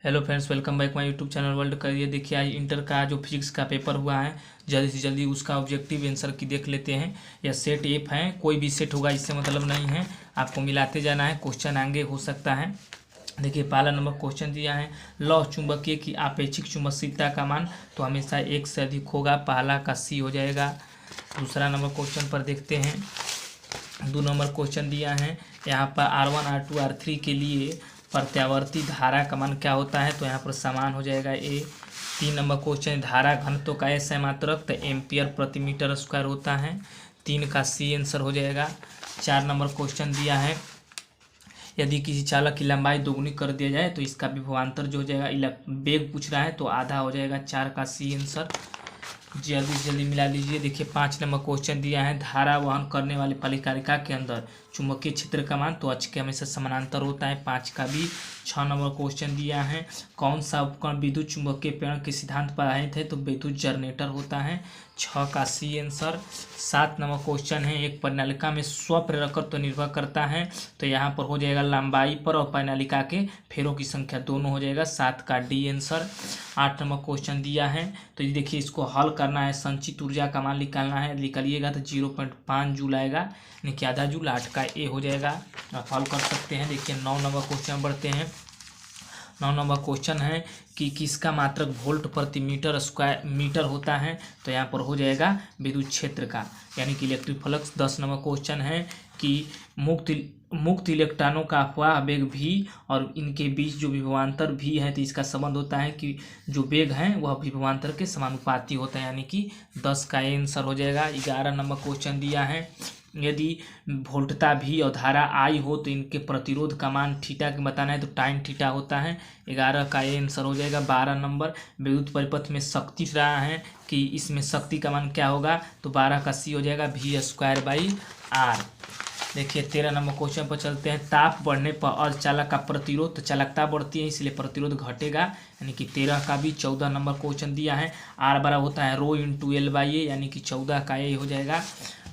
Hello friends, welcome back my YouTube channel world करिए। देखिए आज इंटर का जो फिजिक्स का पेपर हुआ है, जल्दी से जल्दी उसका ऑब्जेक्टिव आंसर की देख लेते हैं। यह सेट एफ है, कोई भी सेट होगा इससे मतलब नहीं है, आपको मिलाते जाना है। क्वेश्चन आगे हो सकता है। देखिए पहला नंबर क्वेश्चन दिया है, लौह चुंबकीय की आपेक्षिक चुंबकशीलता का मान तो हमेशा एक से अधिक होगा। पहला का सी हो जाएगा। दूसरा नंबर क्वेश्चन पर देखते हैं। 2 नंबर क्वेश्चन दिया है, यहाँ पर R1 R2 R3 के लिए प्रत्यावर्ती धारा का मान क्या होता है, तो यहाँ पर समान हो जाएगा ए। 3 नंबर क्वेश्चन, धारा घनत्व का एस है मात्रक तो एम्पियर प्रति मीटर स्क्वायर होता है। 3 का सी आंसर हो जाएगा। 4 नंबर क्वेश्चन दिया है, यदि किसी चालक की लंबाई दोगुनी कर दिया जाए तो इसका विभवांतर जो हो जाएगा, वेग पूछ रहा है तो आधा हो जाएगा। 4 का सी आंसर। जल्दी से जल्दी मिला लीजिए। देखिए 5 नंबर क्वेश्चन दिया है, धारा वहन करने वाली परिकारिका के अंदर चुंबकीय क्षेत्र का मान तो अक्ष के हमेशा समानांतर होता है। 5 का भी। 6 नंबर क्वेश्चन दिया है, कौन सा उपकरण विद्युत चुंबकीय प्रेरण के सिद्धांत पर आधारित है, तो विद्युत जनरेटर होता है। 6 का सी आंसर। 7 नंबर क्वेश्चन है, एक परिनालिका में स्वप्रेरकत्व निर्भर करता है तो यहाँ पर हो जाएगा लंबाई पर और परिनालिका के फेरों की संख्या दोनों हो जाएगा। 7 का डी आंसर। 8 नंबर क्वेश्चन दिया है, तो ये देखिए इसको हल करना है, संचित ऊर्जा का मान निकालना है। निकालिएगा तो 0.5 जूल आएगा, यानी कि आधा जूल। 8 का ए हो जाएगा। आप हल कर सकते हैं। देखिए 9 नंबर क्वेश्चन बढ़ते हैं। 9 नंबर क्वेश्चन है कि किसका मात्रक वोल्ट प्रति मीटर स्क्वायर मीटर होता है, तो यहाँ पर हो जाएगा विद्युत क्षेत्र का, यानी कि इलेक्ट्रिक फ्लक्स। 10 नंबर क्वेश्चन है कि मुक्त इलेक्ट्रॉनों का अफवाह वेग भी और इनके बीच जो विभवांतर भी है, तो इसका संबंध होता है कि जो वेग है वह विभवांतर के समानुपाती होता है, यानी कि 10 का आंसर हो जाएगा। 11 नंबर क्वेश्चन दिया है, यदि वोल्टता भी और धारा आई हो तो इनके प्रतिरोध का मान थीटा के बताना है, तो टाइम थीटा होता है। 11 का आंसर हो जाएगा। 12 नंबर, विद्युत परिपथ में शक्ति रहा है कि इसमें शक्ति का मान क्या होगा, तो 12 का सी हो जाएगा, V²/R। देखिए 13 नंबर क्वेश्चन पर चलते हैं, ताप बढ़ने पर अर्धचालक का प्रतिरोध, तो चालकता बढ़ती है इसलिए प्रतिरोध घटेगा, यानी कि 13 का भी। 14 नंबर क्वेश्चन दिया है, R बड़ा होता है ρ × L/A, यानी कि 14 का ए हो जाएगा।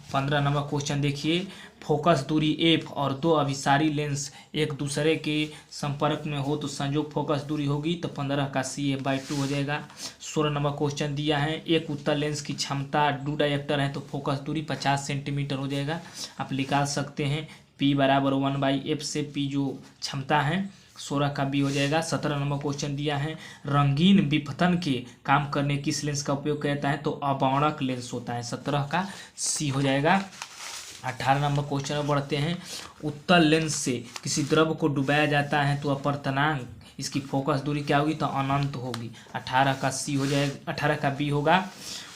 15 नंबर क्वेश्चन देखिए, फोकस दूरी एफ और 2 अभिसारी लेंस एक दूसरे के संपर्क में हो तो संयोग फोकस दूरी होगी, तो 15 का सी F/2 हो जाएगा। 16 नंबर क्वेश्चन दिया है, एक उत्तल लेंस की क्षमता डू डायरेक्टर है तो फोकस दूरी 50 सेंटीमीटर हो जाएगा। आप निकाल सकते हैं P = 1/f से P जो क्षमता है। 16 का बी हो जाएगा। 17 नंबर क्वेश्चन दिया है, रंगीन विपथन के काम करने किस लेंस का उपयोग किया जाता है, तो अबाणक लेंस होता है। 17 का सी हो जाएगा। 18 नंबर क्वेश्चन में बढ़ते हैं, उत्तल लेंस से किसी द्रव को डुबाया जाता है तो अपवर्तनांक इसकी फोकस दूरी क्या होगी, तो अनंत होगी। 18 का सी हो जाएगा। 18 का बी होगा।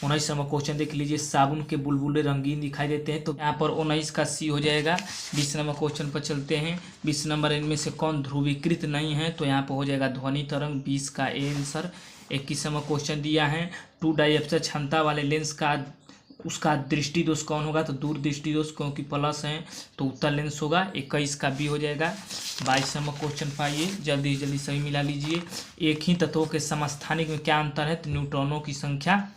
19 नंबर क्वेश्चन देख लीजिए, साबुन के बुलबुले रंगीन दिखाई देते हैं तो यहाँ पर 19 का सी हो जाएगा। 20 नंबर क्वेश्चन पर चलते हैं। 20 नंबर, इनमें से कौन ध्रुवीकृत नहीं है, तो यहाँ पर हो जाएगा ध्वनि तरंग। 20 का ए आंसर। 21 नंबर क्वेश्चन दिया है, 2 डायप्टर क्षमता वाले लेंस का उसका दृष्टि दोष कौन होगा, तो दूर दृष्टि दोष, क्योंकि प्लस है तो उत्तल लेंस होगा। 21 का बी हो जाएगा। 22 नंबर क्वेश्चन पाइए, जल्दी जल्दी सही मिला लीजिए। एक ही तत्वों के समस्थानिक में क्या अंतर है, तो न्यूट्रॉनों की संख्या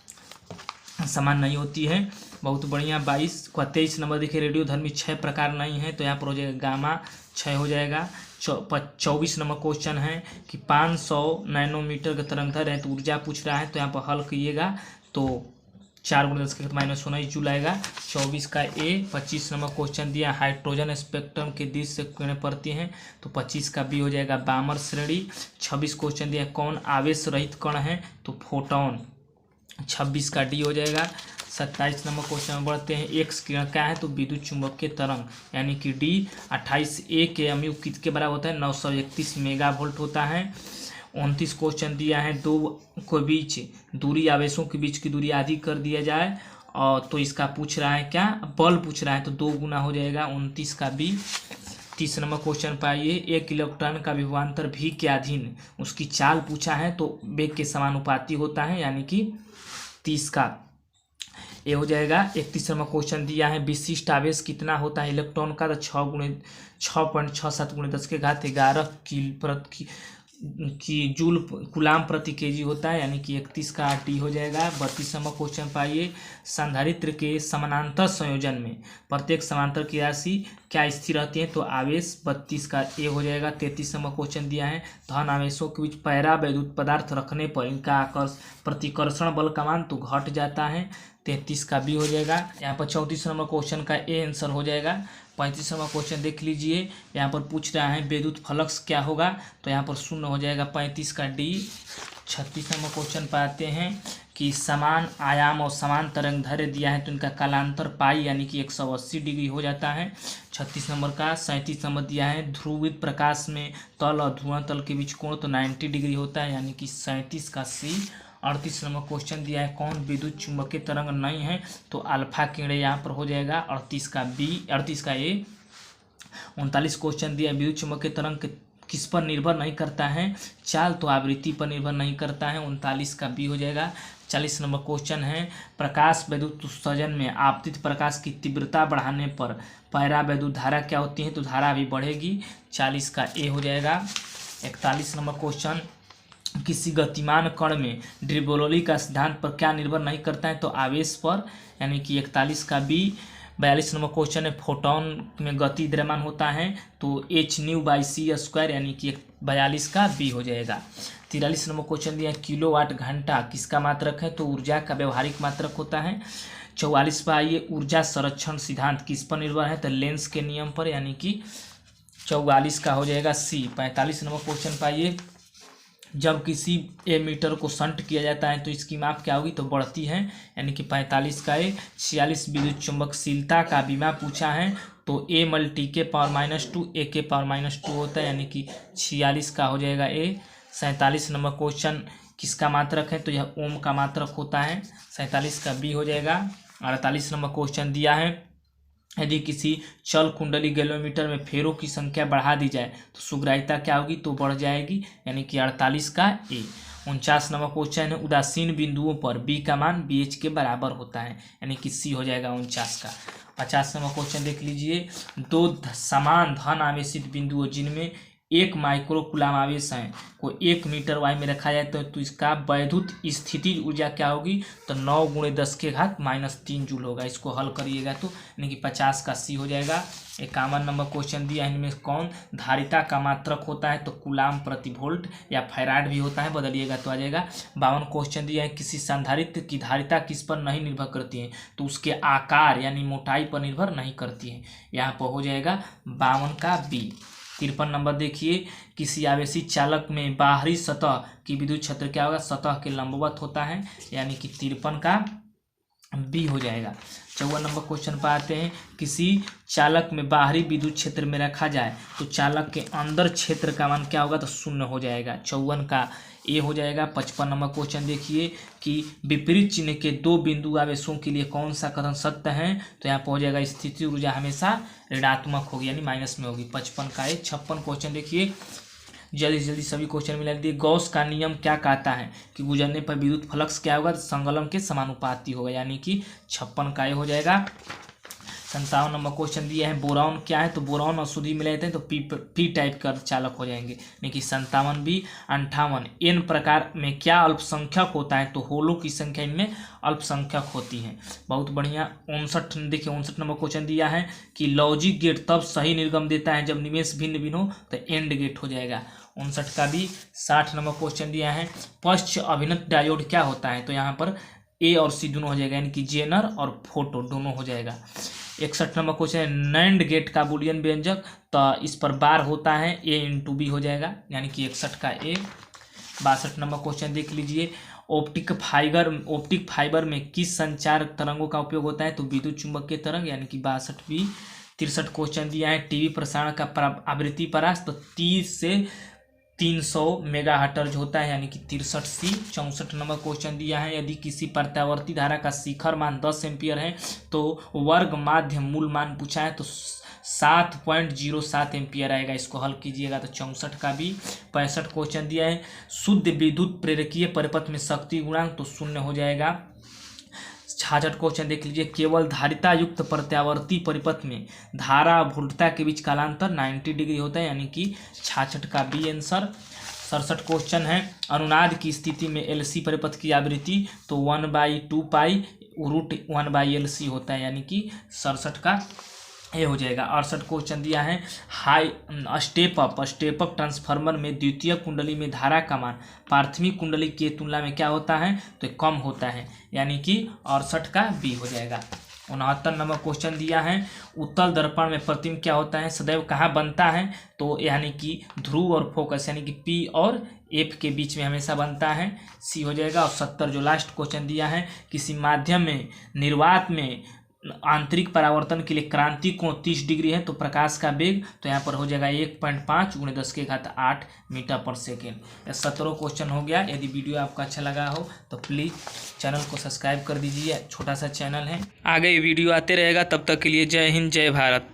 समान नहीं होती है। बहुत बढ़िया। 23 नंबर देखिए, रेडियोधर्मी 6 प्रकार नहीं है तो यहाँ पर हो जाएगा गामा 6 हो जाएगा। 24 नंबर क्वेश्चन है कि 500 नैनोमीटर का तरंगदैर्घ्य है तो ऊर्जा पूछ रहा है, तो यहाँ पर हल कीजिएगा तो 4 × 10⁻19 जूल आएगा। 24 का ए। 25 नंबर क्वेश्चन दिया, हाइड्रोजन स्पेक्ट्रम के दिश से किरणें पड़ती हैं, तो 25 का बी हो जाएगा, बामर श्रेणी। 26 क्वेश्चन दिया, कौन आवेश रहित कण है, तो फोटोन। 26 का डी हो जाएगा। 27 नंबर क्वेश्चन में बढ़ते हैं, एक्स किरण क्या है, तो विद्युत चुंबकीय तरंग, यानी कि डी। 28 ए के अम्यू किसके बराबर होता है, 931 मेगावोल्ट होता है। 29 क्वेश्चन दिया है, दो के बीच दूरी, आवेशों के बीच की दूरी आधी कर दिया जाए और तो इसका पूछ रहा है क्या, बल पूछ रहा है, तो 2 गुना हो जाएगा। 29 का बी। 30 नंबर क्वेश्चन पाइए, एक इलेक्ट्रॉन का विभवांतर भी के अधीन उसकी चाल पूछा है तो वेग के समानुपाती होता है, यानी कि 30 का ये हो जाएगा। 31 नंबर क्वेश्चन दिया है, विशिष्ट आवेश कितना होता है इलेक्ट्रॉन का, तो 6.67 × 10⁻11 कि जूल गुलाम प्रति केजी होता है, यानी कि 31 का टी हो जाएगा। 32 नंबर क्वेश्चन पाइए, संधारित्र के समानांतर संयोजन में प्रत्येक समांतर की राशि क्या स्थिर रहती है, तो आवेश 32 का ए हो जाएगा। 33 नंबर क्वेश्चन दिया है, धन आवेशों के बीच पैरा वैद्युत पदार्थ रखने पर इनका प्रतिकर्षण बल का मान तो घट जाता है, 33 का बी हो जाएगा। यहाँ पर 34 नंबर क्वेश्चन का ए आंसर हो जाएगा। 35 नंबर क्वेश्चन देख लीजिए, यहाँ पर पूछ रहा है विद्युत फ्लक्स क्या होगा, तो यहाँ पर 0 हो जाएगा, 35 का डी। 36 नंबर क्वेश्चन पाते हैं कि समान आयाम और समान तरंग दैर्घ्य दिया है तो इनका कालांतर पाई यानी कि 180 डिग्री हो जाता है। 36 नंबर का। 37 नंबर दिया है ध्रुवित प्रकाश में तल और ध्रुव तल के बीच कोण तो 90 डिग्री होता है, यानी कि 37 का सी। 38 नंबर क्वेश्चन दिया है कौन विद्युत चुंबकीय तरंग नहीं है, तो अल्फा किरण यहाँ पर हो जाएगा, 38 का बी, 38 का ए। 39 क्वेश्चन दिया है विद्युत चुंबकीय तरंग किस पर निर्भर नहीं करता है, चाल तो आवृत्ति पर निर्भर नहीं करता है, 39 का बी हो जाएगा। 40 नंबर क्वेश्चन है प्रकाश वैद्युत उत्सर्जन में आपतित प्रकाश की तीव्रता बढ़ाने पर पैरा वैद्युत धारा क्या होती है, तो धारा भी बढ़ेगी, 40 का ए हो जाएगा। 41 नंबर क्वेश्चन किसी गतिमान कण में डी ब्रोगली का सिद्धांत पर क्या निर्भर नहीं करता है, तो आवेश पर, यानी कि 41 का बी। 42 नंबर क्वेश्चन है फोटोन में गति द्रव्यमान होता है तो h/c², यानी कि 42 का बी हो जाएगा। 43 नंबर क्वेश्चन दिया किलोवाट घंटा किसका मात्रक है, तो ऊर्जा का व्यवहारिक मात्रक होता है। 44 पर आइए ऊर्जा संरक्षण सिद्धांत किस पर निर्भर है, तो लेंस के नियम पर, यानी कि 44 का हो जाएगा सी। 45 नंबर क्वेश्चन पाइए जब किसी एमीटर को शंट किया जाता है तो इसकी माप क्या होगी, तो बढ़ती है, यानी कि 45 का ए। 46 विद्युत चुंबकशीलता का बीमा पूछा है, तो a × (10⁻²) a के (−2) होता है, यानी कि 46 का हो जाएगा ए। 47 नंबर क्वेश्चन किसका मात्रक है, तो यह ओम का मात्रक होता है, 47 का बी हो जाएगा। 48 नंबर क्वेश्चन दिया है यदि किसी चल कुंडली गैल्वेमीटर में फेरों की संख्या बढ़ा दी जाए तो सुग्राहिता क्या होगी, तो बढ़ जाएगी, यानी कि 48 का ए। 49 नंबर क्वेश्चन है उदासीन बिंदुओं पर बी का मान BH के बराबर होता है, यानी कि सी हो जाएगा 49 का। 50 नंबर क्वेश्चन देख लीजिए दो समान धन आवेशित बिंदुओं जिनमें 1 माइक्रोकुलाम आवेश है को 1 मीटर वाई में रखा जाए तो इसका वैद्युत स्थितिज ऊर्जा क्या होगी, तो 9 × 10⁻³ जूल होगा। इसको हल करिएगा तो यानी कि 50 का सी हो जाएगा। 51 नंबर क्वेश्चन दिया है इनमें कौन धारिता का मात्रक होता है, तो कूलाम प्रति वोल्ट या फैराड भी होता है, बदलिएगा तो आ जाएगा। 52 क्वेश्चन दिया है किसी संधारित्र की धारिता किस पर नहीं निर्भर करती है, तो उसके आकार यानी मोटाई पर निर्भर नहीं करती है, यहाँ पर हो जाएगा 52 का बी। 53 नंबर देखिए किसी आवेशित चालक में बाहरी सतह की विद्युत क्षेत्र क्या होगा, सतह के लंबवत होता है, यानी कि 53 का बी हो जाएगा। 54 नंबर क्वेश्चन पर आते हैं किसी चालक में बाहरी विद्युत क्षेत्र में रखा जाए तो चालक के अंदर क्षेत्र का मान क्या होगा, तो 0 हो जाएगा, 54 का ए हो जाएगा। 55 नंबर क्वेश्चन देखिए कि विपरीत चिन्ह के दो बिंदु आवेशों के लिए कौन सा कथन सत्य है, तो यहाँ पर हो जाएगा स्थिति ऊर्जा हमेशा ऋणात्मक होगी, यानी माइनस में होगी, 55 का ए। 56 क्वेश्चन देखिए जल्दी से जल्दी सभी क्वेश्चन मिला दिए। गॉस का नियम क्या कहता है कि गुजरने पर विद्युत फ्लक्स क्या होगा, संगलम के समानुपाती होगा, यानी कि 56 का ए हो जाएगा। 57 नंबर क्वेश्चन दिया है बोरॉन क्या है, तो बोरॉन और सुधी मिले थे तो पी टाइप का चालक हो जाएंगे, यानी कि 57 बी। 58 एन प्रकार में क्या अल्पसंख्यक होता है, तो होलो की संख्या इनमें अल्पसंख्यक होती है, बहुत बढ़िया। 59 देखिए 59 नंबर क्वेश्चन दिया है कि लॉजिक गेट तब सही निर्गम देता है जब निवेश भिन्न भिन्न हो, तो एंड गेट हो जाएगा, 59 का भी। 60 नंबर क्वेश्चन दिया है पश्च अभिनत डायोड क्या होता है, तो यहाँ पर ए और सी दोनों हो जाएगा, यानी कि जेनर और फोटो दोनों हो जाएगा। 61 नंबर क्वेश्चन है नैंड गेट का बुलियन व्यंजक, तो इस पर बार होता है A × B हो जाएगा, यानी कि 61 का ए। 62 नंबर क्वेश्चन देख लीजिए ऑप्टिक फाइबर में किस संचार तरंगों का उपयोग होता है, तो विद्युत चुंबकीय तरंग, यानी कि 62 बी। 63 क्वेश्चन दिया है टीवी प्रसारण का आवृत्ति परास, तो 30 से 300 मेगाहर्ट्ज होता है, यानी कि 63 सी। 64 नंबर क्वेश्चन दिया है यदि किसी प्रत्यावर्ती धारा का शिखर मान 10 एम्पियर है तो वर्ग माध्य मूल मान पूछा है, तो 7.07 एम्पियर आएगा, इसको हल कीजिएगा तो 64 का भी। 65 क्वेश्चन दिया है शुद्ध विद्युत प्रेरकीय परिपथ में शक्ति गुणांक, तो 0 हो जाएगा। 66 क्वेश्चन देख लीजिए केवल धारिता युक्त प्रत्यावर्ती परिपथ में धारा वोल्टता के बीच कालांतर 90 डिग्री होता है, यानी कि 66 का बी आंसर। 67 क्वेश्चन है। अनुनाद की स्थिति में एलसी परिपथ की आवृत्ति तो 1/2 पाई रूट 1/LC होता है, यानी कि 67 का ये हो जाएगा। 68 क्वेश्चन दिया है, हाई स्टेप अप ट्रांसफार्मर में द्वितीय कुंडली में धारा का मान प्राथमिक कुंडली की तुलना में क्या होता है, तो कम होता है, यानी कि 68 का बी हो जाएगा। 69 नंबर क्वेश्चन दिया है, उत्तल दर्पण में प्रतिबिंब क्या होता है, सदैव कहाँ बनता है, तो यानी कि ध्रुव और फोकस यानी कि पी और एफ के बीच में हमेशा बनता है, सी हो जाएगा। और 70 जो लास्ट क्वेश्चन दिया है, किसी माध्यम में निर्वात में आंतरिक परावर्तन के लिए क्रांति कोण 30 डिग्री है तो प्रकाश का वेग तो यहाँ पर हो जाएगा 1.5 × 10⁸ मीटर पर सेकेंड। 17 क्वेश्चन हो गया। यदि वीडियो आपका अच्छा लगा हो तो प्लीज़ चैनल को सब्सक्राइब कर दीजिए, छोटा सा चैनल है, आगे वीडियो आते रहेगा। तब तक के लिए जय हिंद जय भारत।